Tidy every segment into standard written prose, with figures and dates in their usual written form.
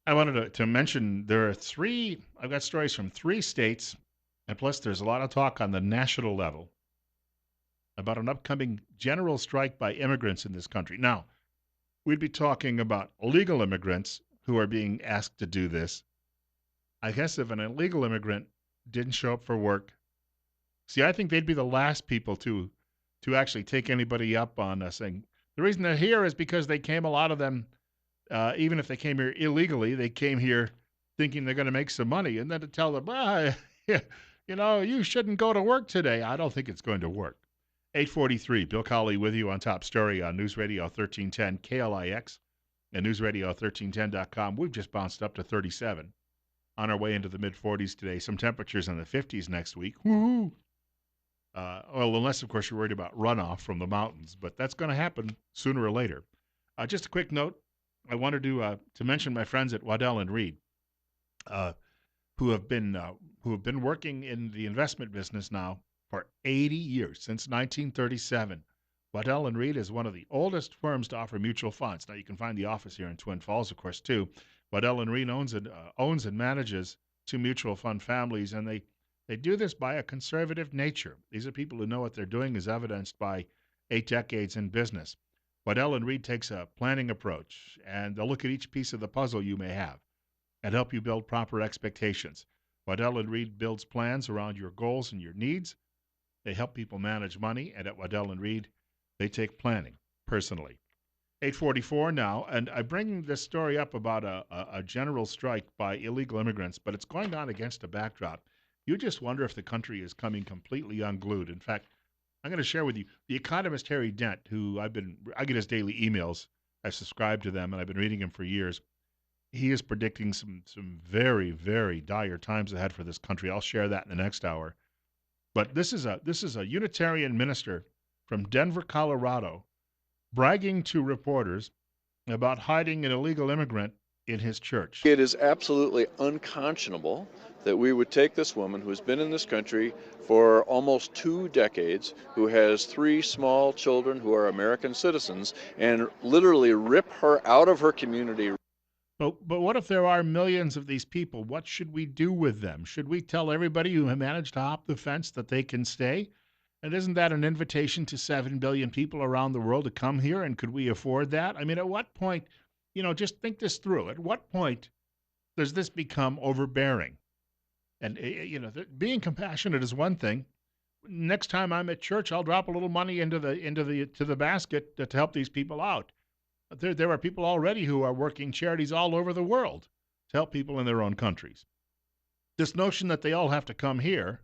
I wanted to mention there are I've got stories from 3 states, and plus there's a lot of talk on the national level about an upcoming general strike by immigrants in this country. Now, we'd be talking about legal immigrants who are being asked to do this. I guess if an illegal immigrant didn't show up for work, see, I think they'd be the last people to actually take anybody up on saying the reason they're here is because a lot of them, even if they came here illegally, they came here thinking they're going to make some money, and then to tell them, you shouldn't go to work today. I don't think it's going to work. 8:43, Bill Colley with you on Top Story on News Radio 1310 KLIX and newsradio1310.com. We've just bounced up to 37. On our way into the mid-40s today. Some temperatures in the 50s next week. Woo-hoo! Well, unless, of course, you're worried about runoff from the mountains, but that's going to happen sooner or later. Just a quick note. I wanted to mention my friends at Waddell and Reed, who have been working in the investment business now for 80 years, since 1937. Waddell and Reed is one of the oldest firms to offer mutual funds. Now, you can find the office here in Twin Falls, of course, too. Waddell and Reed owns and manages 2 mutual fund families, and they do this by a conservative nature. These are people who know what they're doing, as evidenced by 8 decades in business. Waddell and Reed takes a planning approach, and they'll look at each piece of the puzzle you may have and help you build proper expectations. Waddell and Reed builds plans around your goals and your needs. They help people manage money, and at Waddell and Reed, they take planning personally. 8:44 now, and I bring this story up about a general strike by illegal immigrants, but it's going on against a backdrop. You just wonder if the country is coming completely unglued. In fact, I'm going to share with you the economist Harry Dent, who I get his daily emails. I subscribe to them, and I've been reading him for years. He is predicting some very, very dire times ahead for this country. I'll share that in the next hour. But this is a Unitarian minister from Denver, Colorado, bragging to reporters about hiding an illegal immigrant in his church. It is absolutely unconscionable that we would take this woman who's been in this country for almost 2 decades, who has 3 small children who are American citizens, and literally rip her out of her community. But what if there are millions of these people? What should we do with them? Should we tell everybody who managed to hop the fence that they can stay? And isn't that an invitation to 7 billion people around the world to come here? And could we afford that? I mean, at what point, just think this through. At what point does this become overbearing? And, being compassionate is one thing. Next time I'm at church, I'll drop a little money into the basket to help these people out. There are people already who are working charities all over the world to help people in their own countries. This notion that they all have to come here,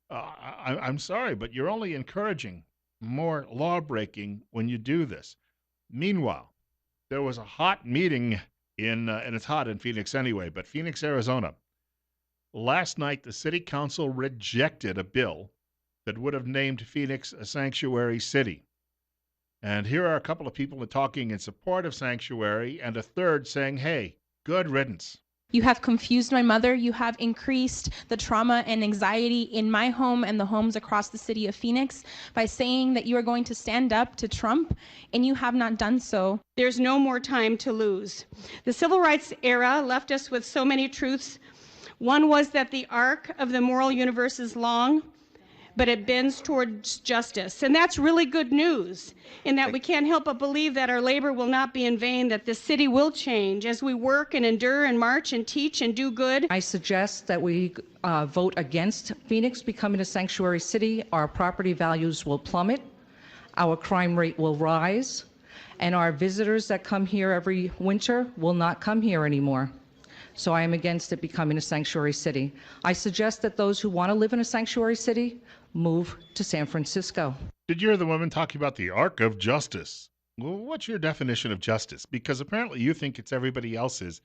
I'm sorry, but you're only encouraging more law breaking when you do this. Meanwhile, there was a hot meeting and it's hot in Phoenix anyway, but Phoenix, Arizona. Last night, the city council rejected a bill that would have named Phoenix a sanctuary city. And here are a couple of people talking in support of sanctuary, and a third saying, hey, good riddance. You have confused my mother. You have increased the trauma and anxiety in my home and the homes across the city of Phoenix by saying that you are going to stand up to Trump, and you have not done so. There's no more time to lose. The civil rights era left us with so many truths. One was that the arc of the moral universe is long, but it bends towards justice. And that's really good news, in that we can't help but believe that our labor will not be in vain, that this city will change as we work and endure and march and teach and do good. I suggest that we vote against Phoenix becoming a sanctuary city. Our property values will plummet, our crime rate will rise, and our visitors that come here every winter will not come here anymore. So I am against it becoming a sanctuary city. I suggest that those who want to live in a sanctuary city move to San Francisco. Did you hear the woman talking about the arc of justice? Well, what's your definition of justice? Because apparently you think it's everybody else's,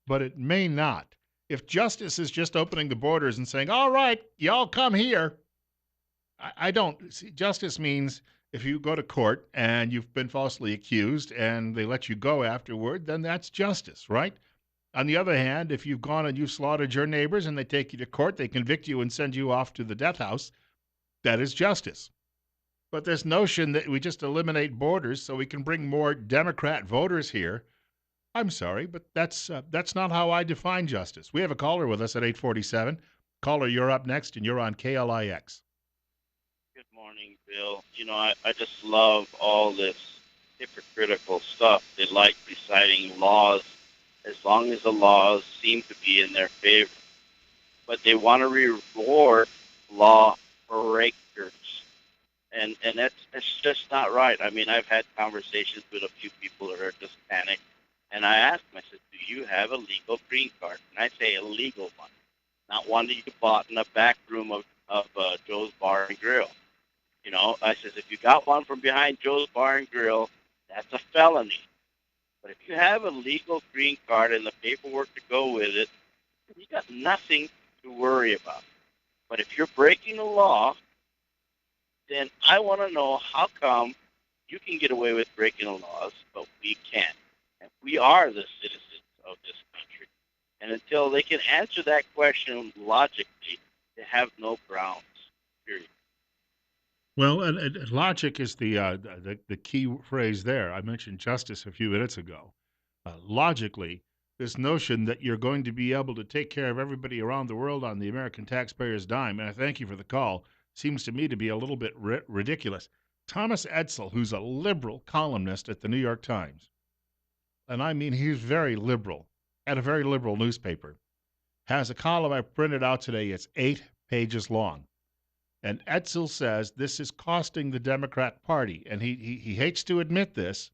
but it may not. If justice is just opening the borders and saying, all right, y'all come here, I don't. See, justice means if you go to court and you've been falsely accused and they let you go afterward, then that's justice, right? On the other hand, if you've gone and you've slaughtered your neighbors and they take you to court, they convict you and send you off to the death house, that is justice. But this notion that we just eliminate borders so we can bring more Democrat voters here, I'm sorry, but that's not how I define justice. We have a caller with us at 847. Caller, you're up next, and you're on KLIX. Good morning, Bill. I just love all this hypocritical stuff. They like reciting laws as long as the laws seem to be in their favor. But they want to reward law breakers. And that's just not right. I mean, I've had conversations with a few people that are just panicked. And I asked them, I said, do you have a legal green card? And I say a legal one, not one that you bought in the back room of Joe's Bar and Grill. I says, if you got one from behind Joe's Bar and Grill, that's a felony. But if you have a legal green card and the paperwork to go with it, you got nothing to worry about. But if you're breaking the law, then I want to know how come you can get away with breaking the laws, but we can't. And we are the citizens of this country. And until they can answer that question logically, they have no grounds, period. Well, and logic is the key phrase there. I mentioned justice a few minutes ago. Logically, this notion that you're going to be able to take care of everybody around the world on the American taxpayer's dime, and I thank you for the call, seems to me to be a little bit ridiculous. Thomas Edsel, who's a liberal columnist at the New York Times, and I mean he's very liberal, at a very liberal newspaper, has a column I printed out today. It's 8 pages long. And Edsel says this is costing the Democrat Party. And he hates to admit this,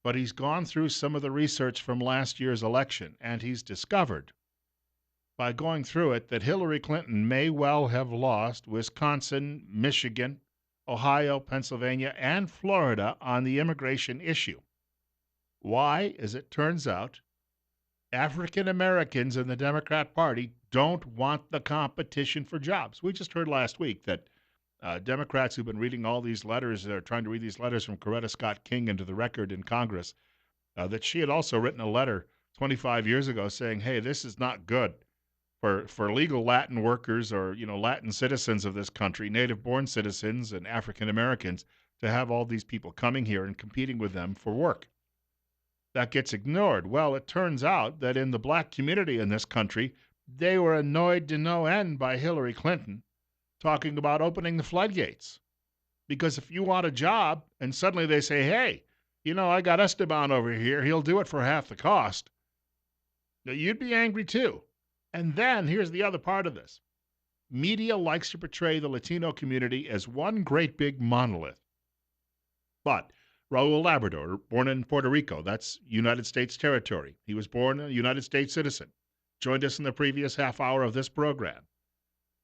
but he's gone through some of the research from last year's election, and he's discovered by going through it that Hillary Clinton may well have lost Wisconsin, Michigan, Ohio, Pennsylvania, and Florida on the immigration issue. Why? As it turns out, African Americans in the Democrat Party don't want the competition for jobs. We just heard last week that Democrats who've been reading all these letters, they're trying to read these letters from Coretta Scott King into the record in Congress, that she had also written a letter 25 years ago saying, hey, this is not good for legal Latin workers or, Latin citizens of this country, native-born citizens and African Americans, to have all these people coming here and competing with them for work. That gets ignored. Well, it turns out that in the black community in this country, they were annoyed to no end by Hillary Clinton talking about opening the floodgates. Because if you want a job and suddenly they say, hey, I got Esteban over here, he'll do it for half the cost, you'd be angry too. And then here's the other part of this. Media likes to portray the Latino community as one great big monolith. But Raul Labrador, born in Puerto Rico, that's United States territory. He was born a United States citizen. Joined us in the previous half hour of this program.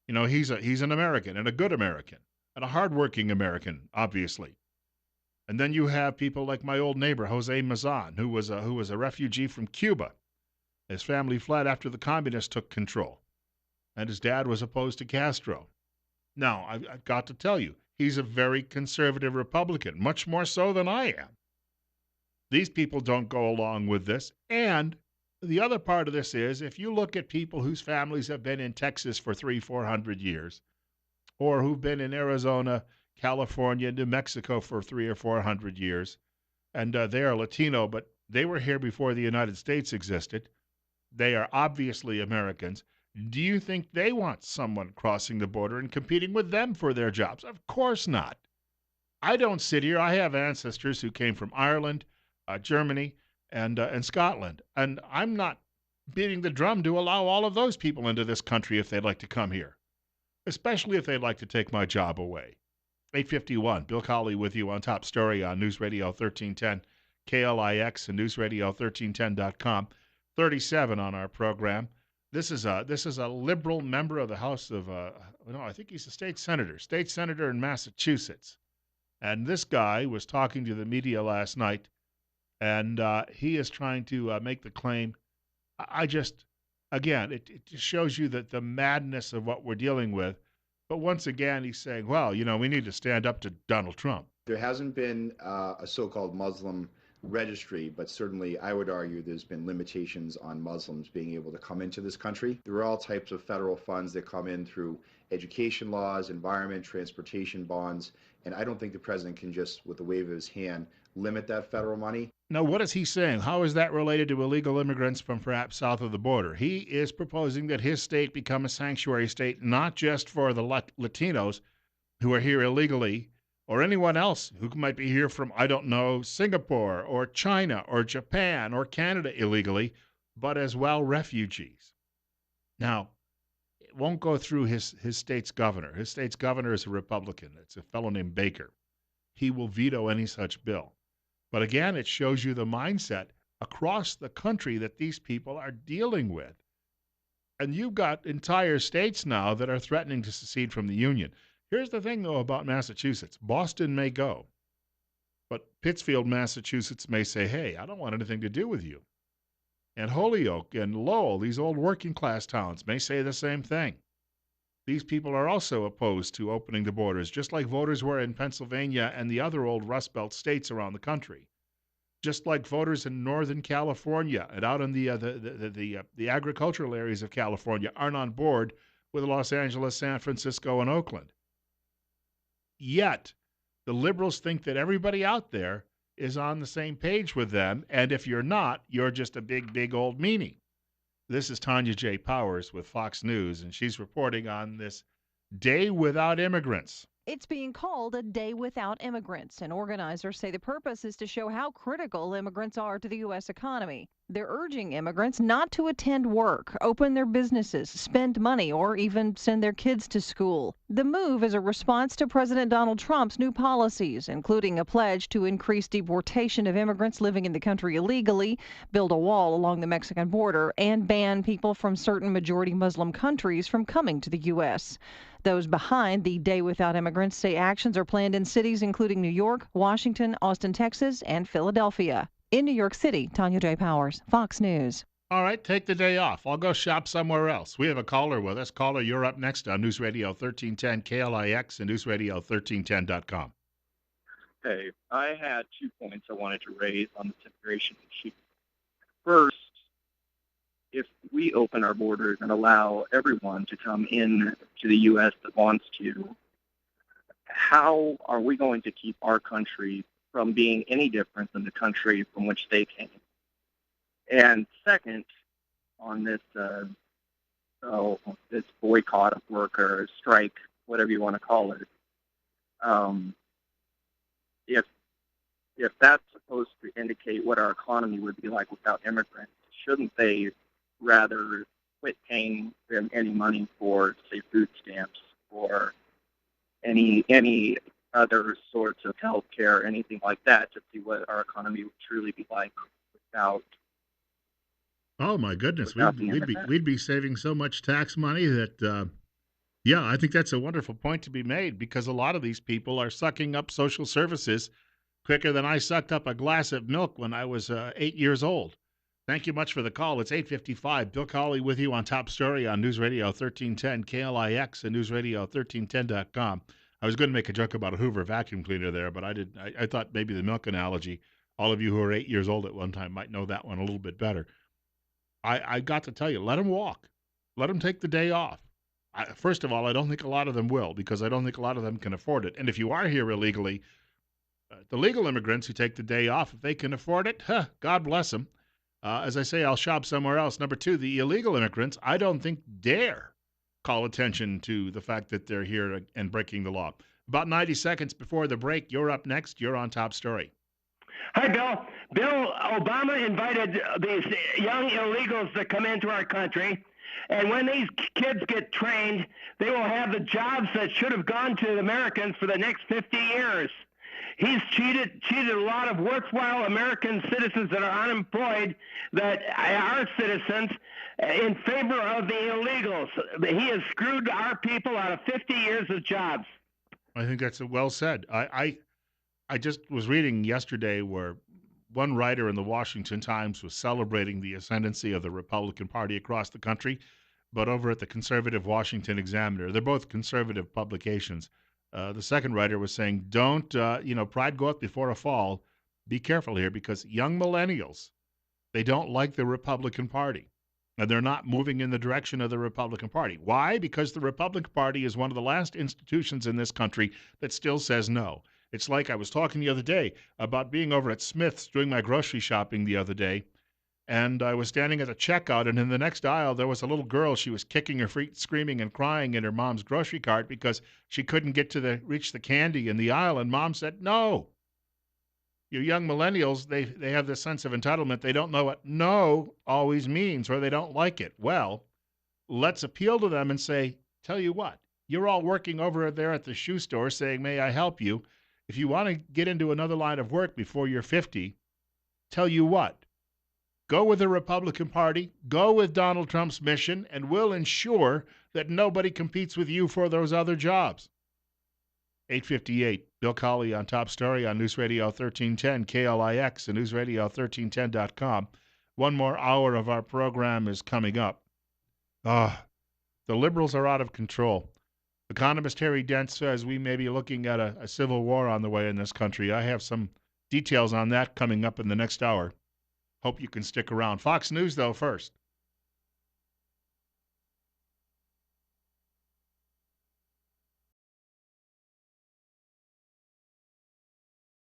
He's an American and a good American and a hardworking American, obviously. And then you have people like my old neighbor Jose Mazan, who was a refugee from Cuba. His family fled after the communists took control, and his dad was opposed to Castro. Now, I've got to tell you, he's a very conservative Republican, much more so than I am. These people don't go along with this. And the other part of this is, if you look at people whose families have been in Texas for 300-400 years, or who've been in Arizona, California, New Mexico for 300 or 400 years, and they are Latino, but they were here before the United States existed. They are obviously Americans. Do you think they want someone crossing the border and competing with them for their jobs? Of course not. I don't sit here. I have ancestors who came from Ireland, Germany, and Scotland, and I'm not beating the drum to allow all of those people into this country if they'd like to come here, especially if they'd like to take my job away. 851, Bill Colley with you on Top Story on News Radio 1310, KLIX and newsradio1310.com. 37 on our program. This is a liberal member of the House of, I think he's a state senator in Massachusetts. And this guy was talking to the media last night, and he is trying to make the claim. Again, it just shows you that the madness of what we're dealing with. But once again, he's saying, well, we need to stand up to Donald Trump. There hasn't been a so-called Muslim registry, but certainly I would argue there's been limitations on Muslims being able to come into this country. There are all types of federal funds that come in through education laws, environment, transportation bonds, and I don't think the president can just, with a wave of his hand, limit that federal money. Now, what is he saying? How is that related to illegal immigrants from perhaps south of the border? He is proposing that his state become a sanctuary state, not just for the Latinos who are here illegally or anyone else who might be here from, I don't know, Singapore or China or Japan or Canada illegally, but as well refugees. Now, it won't go through his state's governor. His state's governor is a Republican. It's a fellow named Baker. He will veto any such bill. But again, it shows you the mindset across the country that these people are dealing with. And you've got entire states now that are threatening to secede from the Union. Here's the thing, though, about Massachusetts. Boston may go, but Pittsfield, Massachusetts may say, hey, I don't want anything to do with you. And Holyoke and Lowell, these old working class towns, may say the same thing. These people are also opposed to opening the borders, just like voters were in Pennsylvania and the other old Rust Belt states around the country. Just like voters in Northern California and out in the agricultural areas of California aren't on board with Los Angeles, San Francisco, and Oakland. Yet, the liberals think that everybody out there is on the same page with them, and if you're not, you're just a big old meanie. This is Tanya J. Powers with Fox News, and she's reporting on this Day Without Immigrants. It's being called a Day Without Immigrants, and organizers say the purpose is to show how critical immigrants are to the U.S. economy. They're urging immigrants not to attend work, open their businesses, spend money, or even send their kids to school. The move is a response to President Donald Trump's new policies, including a pledge to increase deportation of immigrants living in the country illegally, build a wall along the Mexican border, and ban people from certain majority Muslim countries from coming to the U.S. Those behind the Day Without Immigrants say actions are planned in cities including New York, Washington, Austin, Texas, and Philadelphia. In New York City, Tanya J. Powers, Fox News. All right, take the day off. I'll go shop somewhere else. We have a caller with us. Caller, you're up next on News Radio 1310 KLIX and newsradio1310.com. Hey, I had 2 points I wanted to raise on this immigration issue. First, if we open our borders and allow everyone to come in to the U.S. that wants to, how are we going to keep our country from being any different than the country from which they came? And second, on this this boycott of work or strike, whatever you want to call it, if that's supposed to indicate what our economy would be like without immigrants, shouldn't they rather quit paying them any money for, say, food stamps or any other sorts of health care, anything like that, to see what our economy would truly be like without? Oh my goodness, without we'd be saving so much tax money that yeah, I think that's a wonderful point to be made, because a lot of these people are sucking up social services quicker than I sucked up a glass of milk when I was 8 years old. Thank you much for the call. It's 8:55. Bill Colley with you on Top Story on News Radio 1310 KLIX and newsradio1310.com. I was going to make a joke about a Hoover vacuum cleaner there, but I thought maybe the milk analogy, all of you who are 8 years old at one time might know that one a little bit better. I got to tell you, let them walk. Let them take the day off. First of all, I don't think a lot of them will, because I don't think a lot of them can afford it. And if you are here illegally, the legal immigrants who take the day off, if they can afford it, God bless them. As I say, I'll shop somewhere else. Number two, the illegal immigrants, I don't think dare call attention to the fact that they're here and breaking the law. About 90 seconds before the break, you're up next. You're on Top Story. Hi, Bill. Bill, Obama invited these young illegals to come into our country, and when these kids get trained, they will have the jobs that should have gone to the Americans for the next 50 years. He's cheated a lot of worthwhile American citizens that are unemployed, that are citizens, in favor of the illegals. He has screwed our people out of 50 years of jobs. I think that's well said. I just was reading yesterday where one writer in the Washington Times was celebrating the ascendancy of the Republican Party across the country, but over at the conservative Washington Examiner, they're both conservative publications. The second writer was saying, don't, pride goeth before a fall. Be careful here, because young millennials, they don't like the Republican Party. And they're not moving in the direction of the Republican Party. Why? Because the Republican Party is one of the last institutions in this country that still says no. It's like I was talking the other day about being over at Smith's doing my grocery shopping the other day, and I was standing at the checkout, and in the next aisle, there was a little girl. She was kicking her feet, screaming and crying in her mom's grocery cart because she couldn't reach the candy in the aisle, and mom said, "No." You young millennials, they have this sense of entitlement. They don't know what no always means, or they don't like it. Well, let's appeal to them and say, tell you what, you're all working over there at the shoe store saying, may I help you? If you want to get into another line of work before you're 50, tell you what, go with the Republican Party, go with Donald Trump's mission, and we'll ensure that nobody competes with you for those other jobs. 8:58, Bill Colley on Top Story on News Radio 1310, KLIX, and newsradio1310.com. One more hour of our program is coming up. The liberals are out of control. Economist Harry Dent says we may be looking at a civil war on the way in this country. I have some details on that coming up in the next hour. Hope you can stick around. Fox News, though, first.